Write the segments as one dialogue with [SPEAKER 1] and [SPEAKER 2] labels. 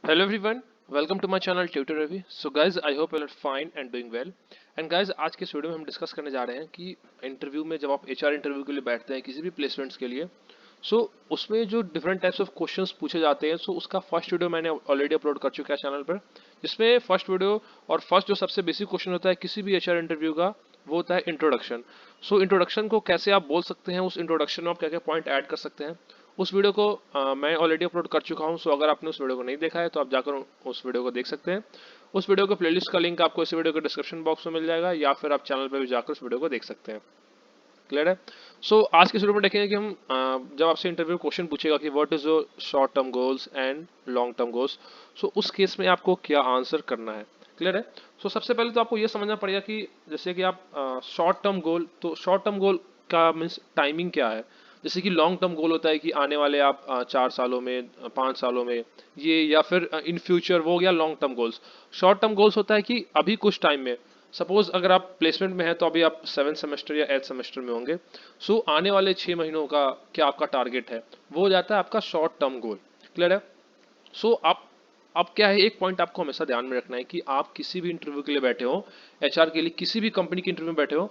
[SPEAKER 1] Hello everyone, welcome to my channel Tutor Ravi. So guys, I hope you are fine and doing well. And guys, आज के इस video में हम discuss करने जा रहे हैं कि इंटरव्यू में जब आप एचआर इंटरव्यू के लिए बैठते हैं किसी भी प्लेसमेंट्स के लिए, सो उसमें जो डिफरेंट टाइप्स ऑफ क्वेश्चंस पूछे जाते हैं, सो उसका फर्स्ट वीडियो मैंने ऑलरेडी अपलोड कर चुका है चैनल पर, जिसमें फर्स्ट वीडियो और फर्स्ट जो सबसे बेसिक क्वेश्चन होता है किसी भी एचआर इंटरव्यू का, वो होता है इंट्रोडक्शन। सो इंट्रोडक्शन को कैसे आप बोल सकते हैं, उस इंट्रोडक्शन में आप क्या क्या पॉइंट ऐड कर सकते हैं, उस वीडियो को मैं ऑलरेडी अपलोड कर चुका हूं। सो अगर आपने उस वीडियो को नहीं देखा है तो आप जाकर उस वीडियो को देख सकते हैं। उस वीडियो के प्लेलिस्ट का लिंक आपको इस वीडियो के डिस्क्रिप्शन बॉक्स में मिल जाएगा, या फिर आप चैनल पर भी जाकर उस वीडियो को देख सकते हैं। क्लियर है। सो आज के वीडियो में देखेंगे कि हम जब आपसे इंटरव्यू क्वेश्चन पूछेगा कि what is your short term goals and long term goals, so उस केस में आपको क्या आंसर करना है। क्लियर है। सो सबसे पहले तो आपको यह समझना पड़ेगा कि जैसे कि आप शॉर्ट टर्म गोल, तो शॉर्ट टर्म गोल का मीन्स टाइमिंग क्या है। जैसे कि लॉन्ग टर्म गोल होता है कि आने वाले आप 4 सालों में, 5 सालों में ये, या फिर इन फ्यूचर, वो हो गया long term goals. Short term goals होता है कि अभी कुछ टाइम में, सपोज अगर आप प्लेसमेंट में हैं तो अभी आप 7 सेमेस्टर या 8 सेमेस्टर में होंगे। सो आने वाले 6 महीनों का क्या आपका टारगेट है, वो हो जाता है आपका शॉर्ट टर्म गोल। क्लियर है। सो आप अब क्या है, एक पॉइंट आपको हमेशा ध्यान में रखना है कि आप किसी भी इंटरव्यू के लिए बैठे हो, एचआर के लिए किसी भी कंपनी के इंटरव्यू में बैठे हो,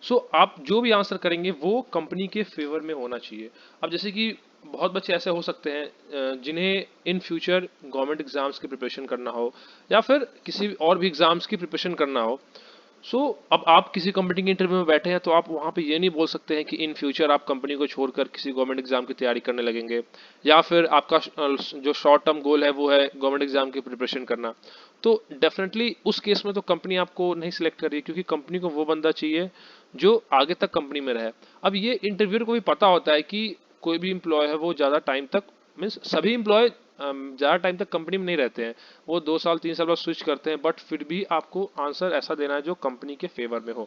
[SPEAKER 1] सो आप जो भी आंसर करेंगे वो कंपनी के फेवर में होना चाहिए। अब जैसे कि बहुत बच्चे ऐसे हो सकते हैं जिन्हें इन फ्यूचर गवर्नमेंट एग्जाम्स की प्रिपरेशन करना हो, या फिर किसी और भी एग्जाम्स की प्रिपरेशन करना हो। अब आप किसी कंपनी के इंटरव्यू में बैठे हैं तो आप वहां पे ये नहीं बोल सकते हैं कि इन फ्यूचर आप कंपनी को छोड़कर किसी गवर्नमेंट एग्जाम की तैयारी करने लगेंगे, या फिर आपका जो शॉर्ट टर्म गोल है वो है गवर्नमेंट एग्जाम की प्रिपरेशन करना। तो डेफिनेटली उस केस में तो कंपनी आपको नहीं सिलेक्ट कर रही है, क्योंकि कंपनी को वो बंदा चाहिए जो आगे तक कंपनी में रहे। अब ये इंटरव्यूअर को भी पता होता है कि कोई भी इम्प्लॉय है वो ज़्यादा टाइम तक, मीन्स सभी इम्प्लॉय ज़्यादा टाइम तक कंपनी में नहीं रहते हैं, वो 2 साल 3 साल बाद स्विच करते हैं, बट फिर भी आपको आंसर ऐसा देना है जो कंपनी के फेवर में हो।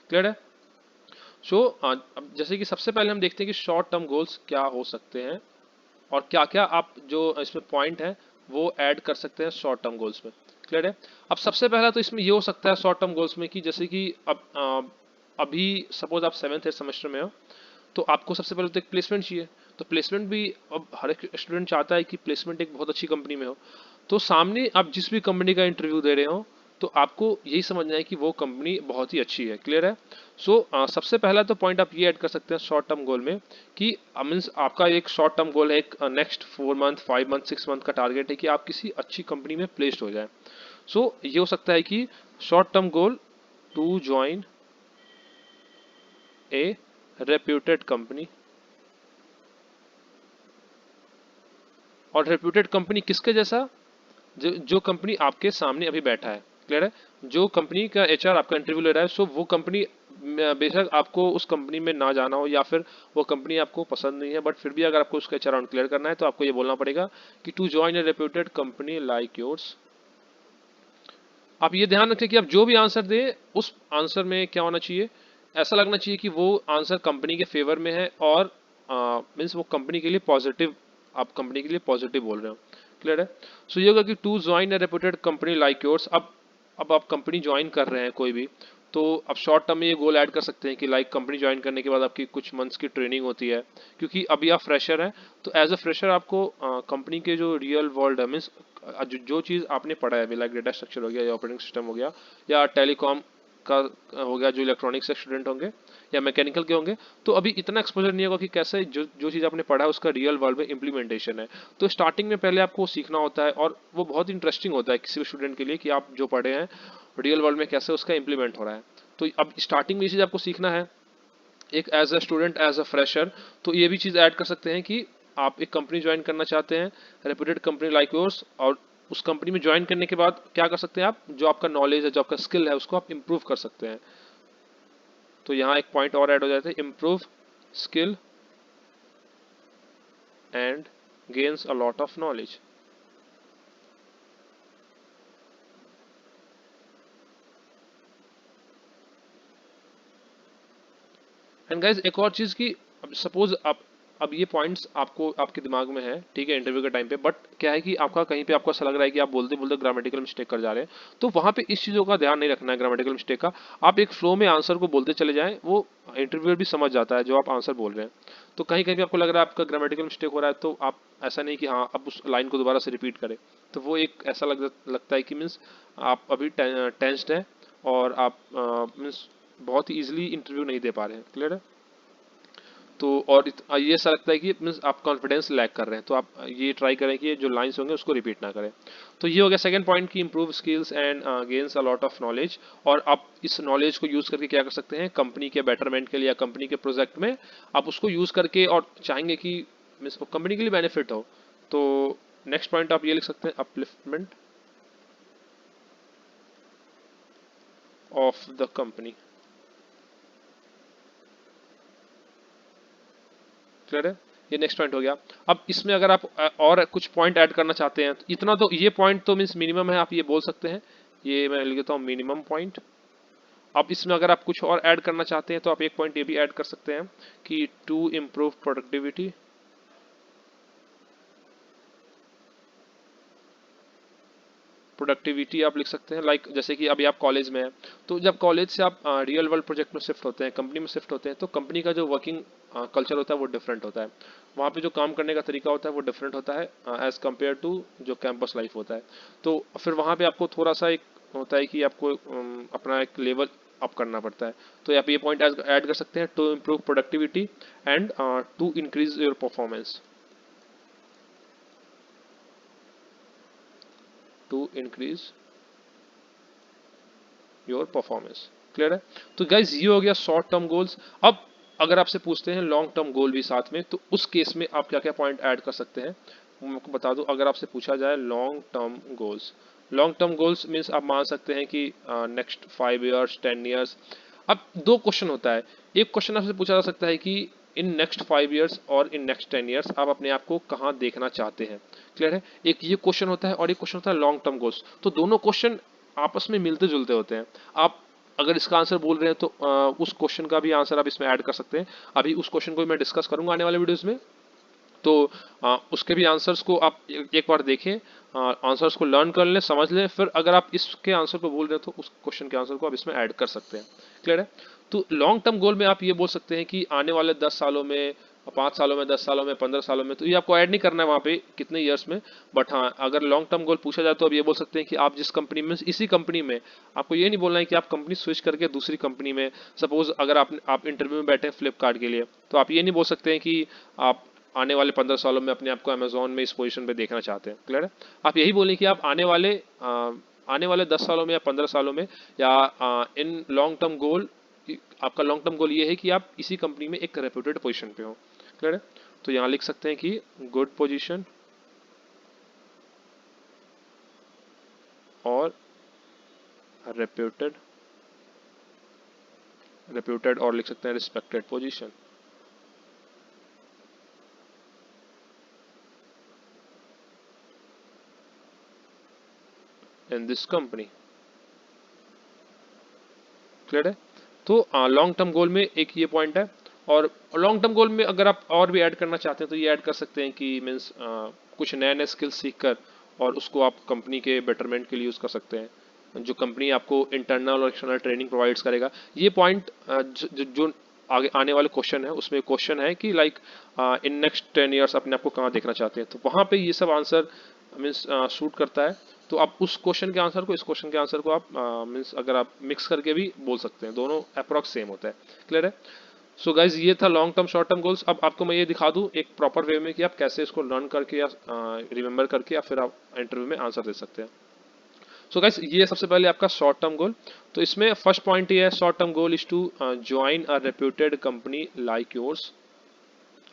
[SPEAKER 1] क्लियर है। अब जैसे कि सबसे पहले हम देखते हैं कि शॉर्ट टर्म गोल्स क्या हो सकते हैं, और क्या क्या आप जो इसमें पॉइंट है वो ऐड कर सकते हैं शॉर्ट टर्म गोल्स में। क्लियर है। अब सबसे पहला तो इसमें ये हो सकता है शॉर्ट टर्म गोल्स में कि जैसे कि अभी सपोज आप 7th 8th सेमेस्टर में हो, तो आपको सबसे पहले तो एक प्लेसमेंट चाहिए। तो प्लेसमेंट भी, अब हर एक स्टूडेंट चाहता है कि प्लेसमेंट एक बहुत अच्छी कंपनी में हो। तो सामने आप जिस भी कंपनी का इंटरव्यू दे रहे हो, तो आपको यही समझना है कि वो कंपनी बहुत ही अच्छी है। क्लियर है। सबसे पहला तो पॉइंट आप ये ऐड कर सकते हैं शॉर्ट टर्म गोल में कि मीन्स आपका एक शॉर्ट टर्म गोल है, एक नेक्स्ट 4 मंथ 5 मंथ 6 मंथ का टारगेट है कि आप किसी अच्छी कंपनी में प्लेस्ड हो जाए। ये हो सकता है कि short term goal to join a reputed company. और रेप्यूटेड कंपनी किसके जैसा, जो कंपनी आपके सामने अभी बैठा है। क्लियर है। जो कंपनी का एचआर आपका इंटरव्यू ले रहा है, वो कंपनी बेशक आपको उस कंपनी में ना जाना हो, या फिर वो कंपनी आपको पसंद नहीं है, बट फिर भी अगर आपको उसका एचआर राउंड क्लियर करना है तो आपको ये बोलना पड़ेगा कि to join a reputed company like yours. आप ये ध्यान रखें कि आप जो भी आंसर दें, उस आंसर में क्या होना चाहिए, ऐसा लगना चाहिए कि वो आंसर कंपनी के फेवर में है, और मीन्स वो कंपनी के लिए पॉजिटिव, आप कंपनी के लिए पॉजिटिव बोल रहे हो। क्लियर है। ये होगा कि to join a reputed company like yours. अब आप कंपनी ज्वाइन कर रहे हैं कोई भी, तो अब शॉर्ट टर्म में ये गोल ऐड कर सकते हैं कि लाइक कंपनी ज्वाइन करने के बाद आपकी कुछ मंथ्स की ट्रेनिंग होती है, क्योंकि अभी आप फ्रेशर हैं। तो एज अ फ्रेशर आपको कंपनी के जो रियल वर्ल्ड है, मीन्स जो चीज़ आपने पढ़ा है, लाइक डेटा स्ट्रक्चर हो गया, या ऑपरेटिंग सिस्टम हो गया, या टेलीकॉम का हो गया, जो इलेक्ट्रॉनिक्स से स्टूडेंट होंगे या मैकेनिकल के होंगे, तो अभी इतना एक्सपोजर नहीं होगा कि कैसे जो जो चीज़ आपने पढ़ा है उसका रियल वर्ल्ड में इम्प्लीमेंटेशन है। तो स्टार्टिंग में पहले आपको सीखना होता है, और वो बहुत इंटरेस्टिंग होता है किसी भी स्टूडेंट के लिए कि आप जो पढ़े हैं रियल वर्ल्ड में कैसे उसका इम्प्लीमेंट हो रहा है। तो अब स्टार्टिंग में ये चीज़ आपको सीखना है, एक as a student, as a fresher. तो ये भी चीज़ ऐड कर सकते हैं कि आप एक कंपनी ज्वाइन करना चाहते हैं, रेप्यूटेड कंपनी लाइक योर्स, और उस कंपनी में ज्वाइन करने के बाद क्या कर सकते हैं आप, जो आपका नॉलेज है, जो आपका स्किल है, उसको आप इम्प्रूव कर सकते हैं। तो यहाँ एक पॉइंट और ऐड हो जाता है, improve skill and gains a lot of knowledge. And guys एक और चीज़ की, अब सपोज आप अब ये पॉइंट्स आपको आपके दिमाग में है, ठीक है, इंटरव्यू के टाइम पे, बट क्या है कि आपका कहीं पे आपको ऐसा लग रहा है कि आप बोलते बोलते ग्रामेटिकल मिस्टेक कर जा रहे हैं, तो वहां पे इस चीज़ों का ध्यान नहीं रखना है ग्रामेटिकल मिस्टेक का। आप एक फ्लो में आंसर को बोलते चले जाएं, वो इंटरव्यूअर भी समझ जाता है जो आप आंसर बोल रहे हैं। तो कहीं कहीं पे आपको लग रहा है आपका ग्रामेटिकल मिस्टेक हो रहा है, तो आप ऐसा नहीं कि हाँ अब उस लाइन को दोबारा से रिपीट करें, तो वो एक ऐसा लगता है कि मीन्स आप अभी टेंस्ड हैं और आप मीन्स बहुत ही ईजिली इंटरव्यू नहीं दे पा रहे हैं। क्लियर है? तो और ये ऐसा लगता है कि मीन्स आप कॉन्फिडेंस लैक कर रहे हैं, तो आप ये ट्राई करें कि ये जो लाइंस होंगे उसको रिपीट ना करें। तो ये हो गया सेकंड पॉइंट की improve skills and gains a lot of knowledge. और आप इस नॉलेज को यूज करके क्या कर सकते हैं, कंपनी के बेटरमेंट के लिए या कंपनी के प्रोजेक्ट में आप उसको यूज करके और चाहेंगे कि मीन्स कंपनी के लिए बेनिफिट हो। तो नेक्स्ट पॉइंट आप ये लिख सकते हैं, upliftment of the company. Clear है? ये नेक्स्ट पॉइंट हो गया। अब इसमें अगर आप और कुछ पॉइंट ऐड करना चाहते हैं तो इतना तो ये पॉइंट तो मीन्स मिनिमम है, आप ये बोल सकते हैं। ये मैं लिख देता हूँ मिनिमम पॉइंट। अब इसमें अगर आप कुछ और ऐड करना चाहते हैं तो आप एक पॉइंट ये भी ऐड कर सकते हैं कि टू इम्प्रूव प्रोडक्टिविटी। प्रोडक्टिविटी आप लिख सकते हैं, लाइक जैसे कि अभी आप कॉलेज में हैं, तो जब कॉलेज से आप रियल वर्ल्ड प्रोजेक्ट में शिफ्ट होते हैं, कंपनी में शिफ्ट होते हैं, तो कंपनी का जो वर्किंग कल्चर होता है वो डिफरेंट होता है। वहाँ पे जो काम करने का तरीका होता है वो डिफरेंट होता है एज कम्पेयर टू जो कैंपस लाइफ होता है। तो फिर वहाँ पे आपको थोड़ा सा एक होता है कि आपको अपना एक लेवल अप करना पड़ता है। तो आप ये पॉइंट ऐड कर सकते हैं, to improve productivity and to increase your performance. To increase your performance. Clear है? तो गाइज ये हो गया शॉर्ट टर्म गोल्स। अब अगर आपसे पूछते हैं लॉन्ग टर्म गोल भी साथ में, तो उस केस में आप क्या क्या पॉइंट ऐड कर सकते हैं, मैं आपको बता दूं। अगर आपसे पूछा जाए लॉन्ग टर्म गोल्स मीन्स आप मान सकते हैं कि नेक्स्ट 5 ईयर्स 10 ईयर्स। अब दो क्वेश्चन होता है। एक क्वेश्चन आपसे पूछा जा सकता है कि इन नेक्स्ट 5 ईयर्स और इन नेक्स्ट 10 ईयर्स आप अपने आप को कहाँ देखना चाहते हैं। क्लियर है? एक ये क्वेश्चन होता है और एक क्वेश्चन होता है लॉन्ग टर्म गोल्स। तो दोनों क्वेश्चन आपस में मिलते जुलते होते हैं। आप अगर इसका आंसर बोल रहे हैं तो उस क्वेश्चन का भी आंसर आप इसमें ऐड कर सकते हैं। अभी उस क्वेश्चन को मैं डिस्कस करूंगा आने वाले वीडियोस में। तो उसके भी आंसर्स को आप एक बार देखें, आंसर्स को लर्न कर लें, समझ लें, फिर अगर आप इसके आंसर को बोल रहे हैं तो उस क्वेश्चन के आंसर को आप इसमें ऐड कर सकते हैं। क्लियर है? तो लॉन्ग टर्म गोल में आप ये बोल सकते हैं कि आने वाले 10 सालों में, 5 सालों में, 10 सालों में, 15 सालों में, तो ये आपको ऐड नहीं करना है वहाँ पे कितने ईयर्स में। बट हाँ, अगर लॉन्ग टर्म गोल पूछा जाए तो आप ये बोल सकते हैं कि आप जिस कंपनी में, इसी कंपनी में, आपको ये नहीं बोलना है कि आप कंपनी स्विच करके दूसरी कंपनी में, सपोज अगर आप इंटरव्यू में बैठे हैं फ्लिपकार्ट के लिए, तो आप ये नहीं बोल सकते हैं कि आप आने वाले 15 सालों में अपने आप को अमेजोन में इस पोजीशन पे देखना चाहते हैं। क्लियर है? आप यही बोलें कि आप आने वाले 10 सालों में या 15 सालों में, या इन लॉन्ग टर्म गोल, आपका लॉन्ग टर्म गोल ये है कि आप इसी कंपनी में एक रेप्यूटेड पोजीशन पे हो। क्लियर है? तो यहाँ लिख सकते हैं कि गुड पोजीशन और रेप्यूटेड, और लिख सकते हैं respected position in this company. Clear है? तो लॉन्ग टर्म गोल में एक ये पॉइंट है। और लॉन्ग टर्म गोल में अगर आप और भी ऐड करना चाहते हैं तो ये ऐड कर सकते हैं कि मीन्स कुछ नए नए स्किल्स सीख कर और उसको आप कंपनी के बेटरमेंट के लिए यूज़ कर सकते हैं। जो कंपनी आपको इंटरनल और एक्सटर्नल ट्रेनिंग प्रोवाइड्स करेगा, ये पॉइंट जो आगे आने वाले क्वेश्चन है उसमें क्वेश्चन है कि लाइक इन नेक्स्ट 10 ईयर्स अपने आप को कहाँ देखना चाहते हैं, तो वहाँ पे ये सब आंसर मीन्स शूट करता है। तो आप उस क्वेश्चन के आंसर को, इस क्वेश्चन के आंसर को आप मीन्स अगर आप मिक्स करके भी बोल सकते हैं, दोनों अप्रॉक्स सेम होता है। क्लियर है? सो गाइज ये था long term short term goals. अब आपको मैं ये दिखा दूं एक प्रॉपर वे में कि आप कैसे इसको लर्न करके या रिमेंबर करके या फिर आप इंटरव्यू में आंसर दे सकते हैं। सो गाइज ये सबसे पहले आपका शॉर्ट टर्म गोल। तो इसमें फर्स्ट पॉइंट ये है, short term goal is to join a reputed company like yours.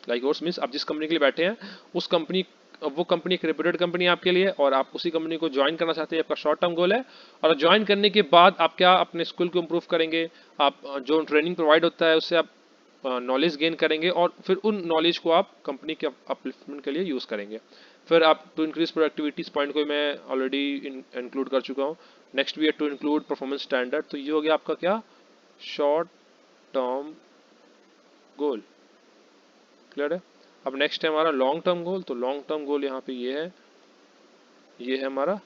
[SPEAKER 1] Like yours means आप जिस कंपनी के लिए बैठे हैं उस कंपनी, वो कंपनी एक रेप्यूटेड कंपनी है आपके लिए और आप उसी कंपनी को ज्वाइन करना चाहते हैं, आपका शॉर्ट टर्म गोल है। और ज्वाइन करने के बाद आप क्या अपने स्किल को इम्प्रूव करेंगे, आप जो ट्रेनिंग प्रोवाइड होता है उससे आप नॉलेज गेन करेंगे और फिर उन नॉलेज को आप कंपनी के अपलिफ्टमेंट के लिए यूज़ करेंगे। फिर आप टू इंक्रीज प्रोडक्टिविटी, इस पॉइंट को मैं ऑलरेडी इंक्लूड कर चुका हूँ। नेक्स्ट भी है टू इंक्लूड परफॉर्मेंस स्टैंडर्ड। तो ये हो गया आपका क्या, शॉर्ट टर्म गोल। क्लियर है? अब नेक्स्ट है हमारा लॉन्ग टर्म गोल। तो लॉन्ग टर्म गोल यहाँ पे ये है हमारा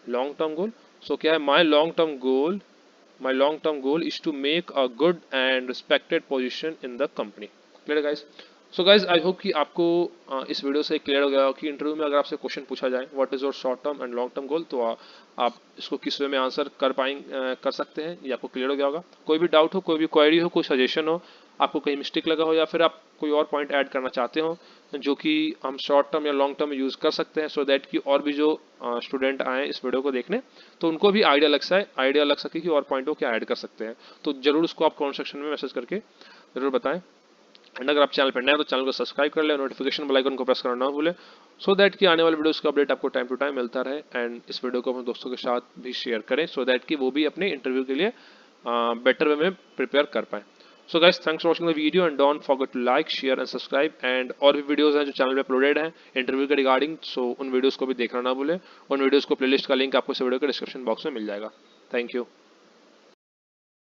[SPEAKER 1] लॉन्ग टर्म गोल। सो क्या है, my long term goal is to make a good and respected position in the company. Clear guys? So guys I hope कि आपको इस वीडियो से क्लियर हो गया हो कि इंटरव्यू में अगर आपसे क्वेश्चन पूछा जाए what is your short term and long term गोल, तो आप इसको किस वे में आंसर कर सकते हैं, ये आपको क्लियर हो गया होगा। कोई भी डाउट हो, कोई भी क्वेरी हो, कोई सजेशन हो, आपको कहीं मिस्टेक लगा हो, या फिर आप कोई और पॉइंट ऐड करना चाहते हो जो कि हम शॉर्ट टर्म या लॉन्ग टर्म में यूज कर सकते हैं, सो दैट कि और भी जो स्टूडेंट आए इस वीडियो को देखने तो उनको भी आइडिया लग सके कि और पॉइंट को क्या ऐड कर सकते हैं, तो जरूर उसको आप कमेंट सेक्शन में मैसेज करके जरूर बताएं। एंड अगर आप चैनल पर नए हैं तो चैनल को सब्सक्राइब कर ले, नोटिफिकेशन बेल आइकन को प्रेस करना ना भूलें, सो दैट कि आने वाले वीडियोस का अपडेट आपको टाइम टू टाइम मिलता रहे। एंड इस वीडियो को अपने दोस्तों के साथ भी शेयर करें, सो दैट कि वो भी अपने इंटरव्यू के लिए बेटर वे में प्रिपेयर कर पाएं। So guys, thanks for watching the video and don't forget to like, share and subscribe. And और भी वीडियोस हैं जो चैनल पे अपलोडेड हैं इंटरव्यू के रिगार्डिंग, सो उन वीडियोस को भी देखना ना भूलें। उन वीडियोस को प्लेलिस्ट का लिंक आपको इस वीडियो के डिस्क्रिप्शन बॉक्स में मिल जाएगा। Thank you.